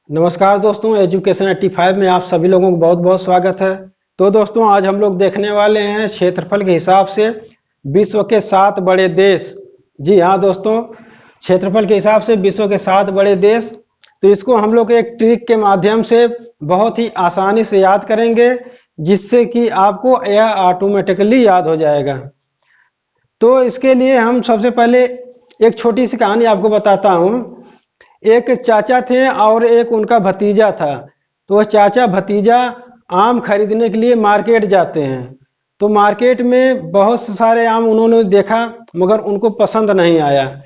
नमस्कार दोस्तों, एजुकेशन 85 में आप सभी लोगों को बहुत बहुत स्वागत है। तो दोस्तों, आज हम लोग देखने वाले हैं क्षेत्रफल के हिसाब से विश्व के 7 बड़े देश। जी हाँ दोस्तों, क्षेत्रफल के हिसाब से विश्व के 7 बड़े देश। तो इसको हम लोग एक ट्रिक के माध्यम से बहुत ही आसानी से याद करेंगे, जिससे कि आपको यह ऑटोमेटिकली याद हो जाएगा। तो इसके लिए हम सबसे पहले एक छोटी सी कहानी आपको बताता हूँ। एक चाचा थे और एक उनका भतीजा था। तो वह चाचा भतीजा आम खरीदने के लिए मार्केट जाते हैं। तो मार्केट में बहुत सारे आम उन्होंने देखा, मगर उनको पसंद नहीं आया।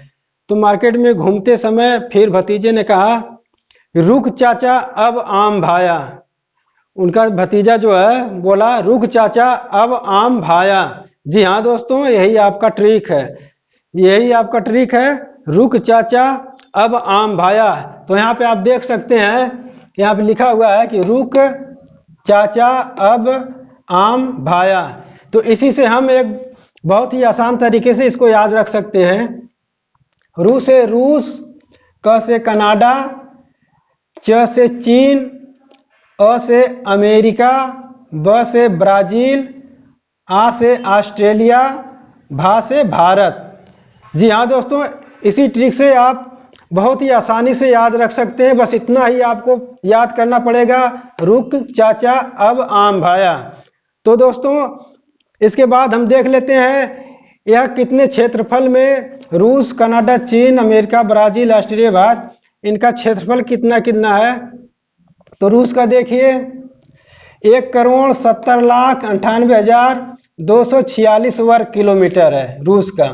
तो मार्केट में घूमते समय फिर भतीजे ने कहा, रुक चाचा अब आम भाया। उनका भतीजा जो है बोला, रुक चाचा अब आम भाया। जी हाँ दोस्तों, यही आपका ट्रिक है, यही आपका ट्रिक है, रुक चाचा अब आम भाया। तो यहाँ पे आप देख सकते हैं, यहाँ पे लिखा हुआ है कि रुक चाचा अब आम भाया। तो इसी से हम एक बहुत ही आसान तरीके से इसको याद रख सकते हैं। रू से रूस, क से कनाडा, च से चीन, अ से अमेरिका, ब से ब्राजील, आ से ऑस्ट्रेलिया, भा से भारत। जी हाँ दोस्तों, इसी ट्रिक से आप बहुत ही आसानी से याद रख सकते हैं। बस इतना ही आपको याद करना पड़ेगा, रुक चाचा अब आम भाया। तो दोस्तों, इसके बाद हम देख लेते हैं यह कितने क्षेत्रफल में रूस, कनाडा, चीन, अमेरिका, ब्राजील, ऑस्ट्रेलिया, भारत, इनका क्षेत्रफल कितना कितना है। तो रूस का देखिए, 1,70,98,246 वर्ग किलोमीटर है रूस का।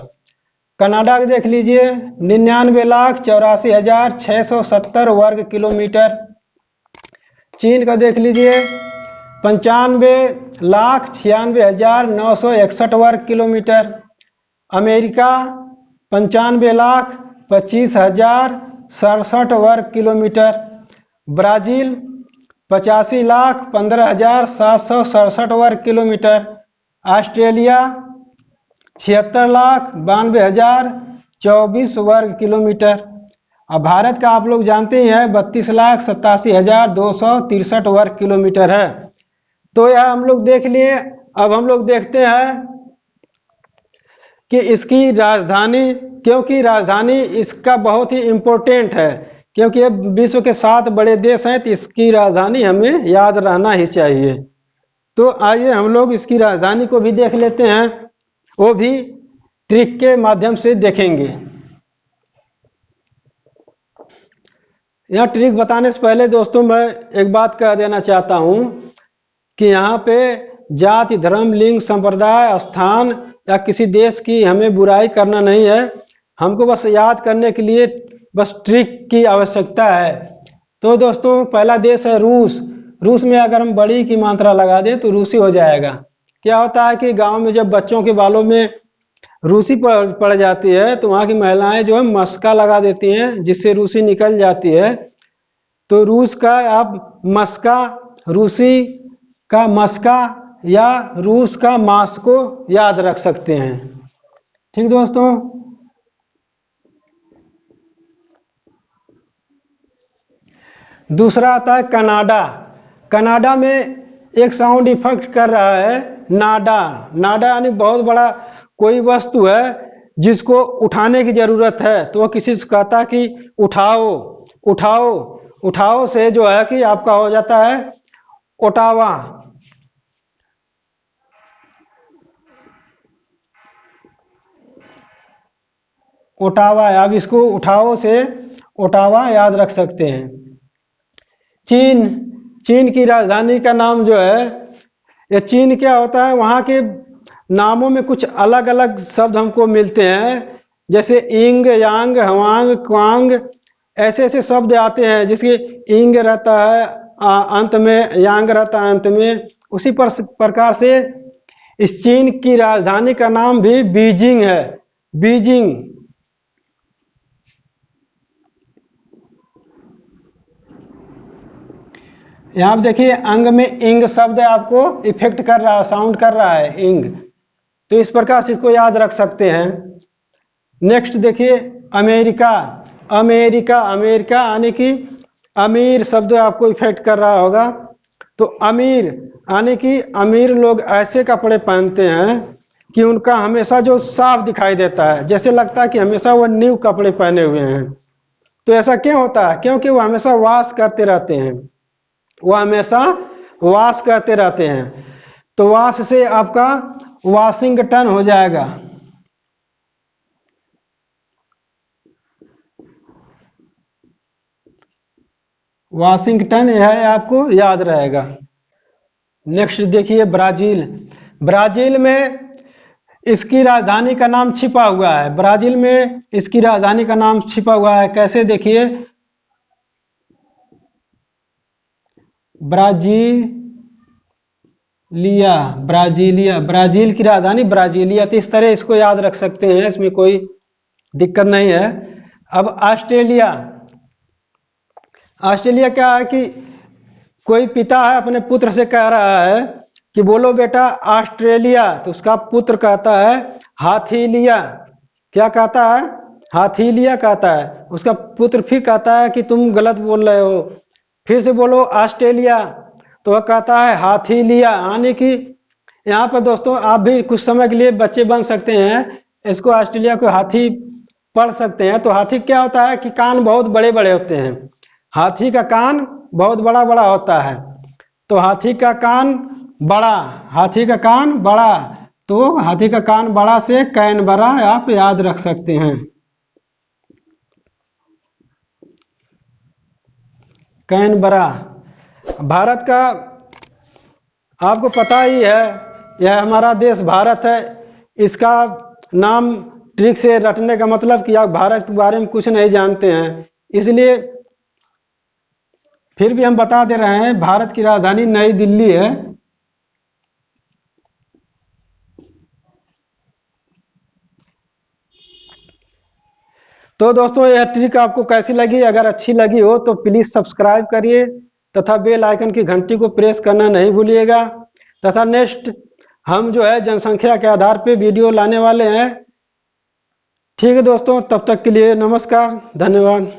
कनाडा का देख लीजिए, 99,84,670 वर्ग किलोमीटर। चीन का देख लीजिए, 95,96,961 वर्ग किलोमीटर। अमेरिका 95,25,067 वर्ग किलोमीटर। ब्राजील 85,15,767 वर्ग किलोमीटर। ऑस्ट्रेलिया 76,92,024 वर्ग किलोमीटर। अब भारत का आप लोग जानते ही हैं, 32,87,263 वर्ग किलोमीटर है। तो यह हम लोग देख लिए। अब हम लोग देखते हैं कि इसकी राजधानी, क्योंकि राजधानी इसका बहुत ही इम्पोर्टेंट है, क्योंकि ये विश्व के 7 बड़े देश हैं, तो इसकी राजधानी हमें याद रहना ही चाहिए। तो आइए हम लोग इसकी राजधानी को भी देख लेते हैं, वो भी ट्रिक के माध्यम से देखेंगे। यह ट्रिक बताने से पहले दोस्तों, मैं एक बात कह देना चाहता हूं कि यहाँ पे जाति, धर्म, लिंग, संप्रदाय, स्थान या किसी देश की हमें बुराई करना नहीं है। हमको बस याद करने के लिए बस ट्रिक की आवश्यकता है। तो दोस्तों, पहला देश है रूस। रूस में अगर हम बड़ी की मात्रा लगा दें तो रूसी हो जाएगा। क्या होता है कि गांव में जब बच्चों के बालों में रूसी पड़ जाती है, तो वहाँ की महिलाएं जो है मस्का लगा देती हैं, जिससे रूसी निकल जाती है। तो रूस का आप मस्का, रूसी का मस्का या रूस का मास्को याद रख सकते हैं। ठीक दोस्तों। दूसरा आता है कनाडा। कनाडा में एक साउंड इफेक्ट कर रहा है नाडा। नाडा यानी बहुत बड़ा कोई वस्तु है जिसको उठाने की जरूरत है, तो वह किसी से कहता है कि उठाओ उठाओ। उठाओ से जो है कि आपका हो जाता है ओटावा। ओटावा, अब इसको उठाओ से ओटावा याद रख सकते हैं। चीन, चीन की राजधानी का नाम जो है, ये चीन क्या होता है, वहाँ के नामों में कुछ अलग अलग शब्द हमको मिलते हैं, जैसे इंग, यांग, हवांग, क्वांग, ऐसे ऐसे शब्द आते हैं, जिसके इंग रहता है अंत में, यांग रहता है अंत में। उसी प्रकार से इस चीन की राजधानी का नाम भी बीजिंग है। बीजिंग। यहाँ आप देखिए, अंग में इंग शब्द आपको इफेक्ट कर रहा है, साउंड कर रहा है इंग। तो इस प्रकार से इसको याद रख सकते हैं। नेक्स्ट देखिए, अमेरिका। अमेरिका, अमेरिका यानी कि अमीर शब्द आपको इफेक्ट कर रहा होगा। तो अमीर यानी कि अमीर लोग ऐसे कपड़े पहनते हैं कि उनका हमेशा जो साफ दिखाई देता है, जैसे लगता है कि हमेशा वो न्यू कपड़े पहने हुए हैं। तो ऐसा क्यों होता है? क्योंकि वो हमेशा वॉश करते रहते हैं, वो हमेशा वॉश करते रहते हैं। तो वॉश से आपका वाशिंगटन हो जाएगा। वाशिंगटन यह आपको याद रहेगा। नेक्स्ट देखिए ब्राजील। ब्राजील में इसकी राजधानी का नाम छिपा हुआ है। ब्राजील में इसकी राजधानी का नाम छिपा हुआ है। कैसे? देखिए, ब्राजीलिया, ब्राजीलिया, ब्राजील की राजधानी ब्राजीलिया। तो इस तरह इसको याद रख सकते हैं, इसमें कोई दिक्कत नहीं है। अब ऑस्ट्रेलिया। ऑस्ट्रेलिया क्या है कि कोई पिता है अपने पुत्र से कह रहा है कि बोलो बेटा ऑस्ट्रेलिया, तो उसका पुत्र कहता है हाथीलिया। क्या कहता है? हाथीलिया कहता है। उसका पुत्र फिर कहता है कि तुम गलत बोल रहे हो, फिर से बोलो ऑस्ट्रेलिया, तो वह कहता है हाथीलिया। यानी कि यहाँ पर दोस्तों आप भी कुछ समय के लिए बच्चे बन सकते हैं, इसको ऑस्ट्रेलिया को हाथी पढ़ सकते हैं। तो हाथी क्या होता है कि कान बहुत बड़े बड़े होते हैं, हाथी का कान बहुत बड़ा बड़ा होता है। तो हाथी का कान बड़ा, हाथी का कान बड़ा, तो हाथी का कान बड़ा से कैनबरा आप याद रख सकते हैं। कैनबरा भारत का आपको पता ही है, यह हमारा देश भारत है। इसका नाम ट्रिक से रटने का मतलब कि आप भारत के बारे में कुछ नहीं जानते हैं, इसलिए फिर भी हम बता दे रहे हैं, भारत की राजधानी नई दिल्ली है। तो दोस्तों यह ट्रिक आपको कैसी लगी? अगर अच्छी लगी हो तो प्लीज़ सब्सक्राइब करिए तथा बेल आइकन की घंटी को प्रेस करना नहीं भूलिएगा। तथा नेक्स्ट हम जो है जनसंख्या के आधार पे वीडियो लाने वाले हैं। ठीक है दोस्तों, तब तक के लिए नमस्कार, धन्यवाद।